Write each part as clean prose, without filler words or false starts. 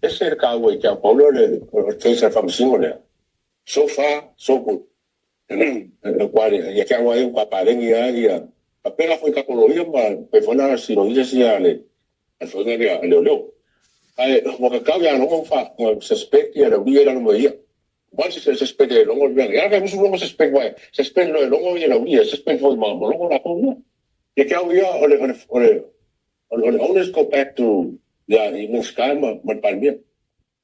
ese le ka we ka polo le ke sa fam singo le so far so good kwale ya ka wa pa pa le ya apela foi ka kolo ia ma pe fona si no ia si ale al fo ne le ai mo ka ya no fa suspect ya le ia no ia once se suspect lo ngo ya ka musu lo suspect wa suspect lo ngo ia no ia suspect foi ma lo ngo la ko ya ka ya ole always go back to ya i mo ska ma palmia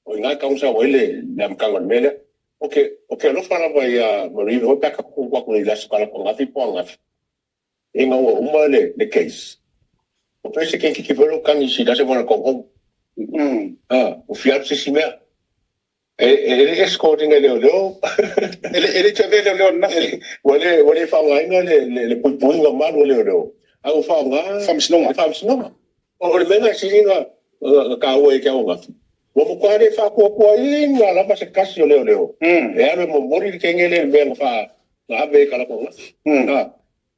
o nga causa wele nam kangon mele okay lo fara ba ya mo ri ho ta ka ko ko ni la skala ko ngati po ngati inga o umale the case o pese que velo kan isi da se bona ko o fiat se simea ele esconding ele ele te vele le na wale fa nga le pui nga ma le au fa nga famsno o le menga singa ka o e ka o nga o mo kware fa ko inga la pa se kasi le e ave mo mori ke ngele menga fa la be kala ko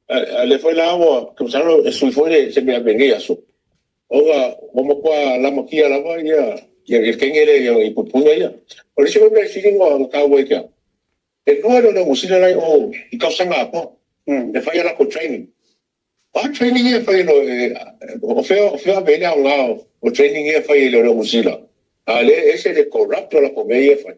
le foi la o que usaron su foi se me venía eso oga mo kwa la makia la va ya el que ngele ya y pupunga ya por eso me singa ka o e ka el nuevo no musila la o y causa nga po le falla la ko training training e fai no o feo bene a nga o training e fai lo musila ale ese de corrupto la comedia fai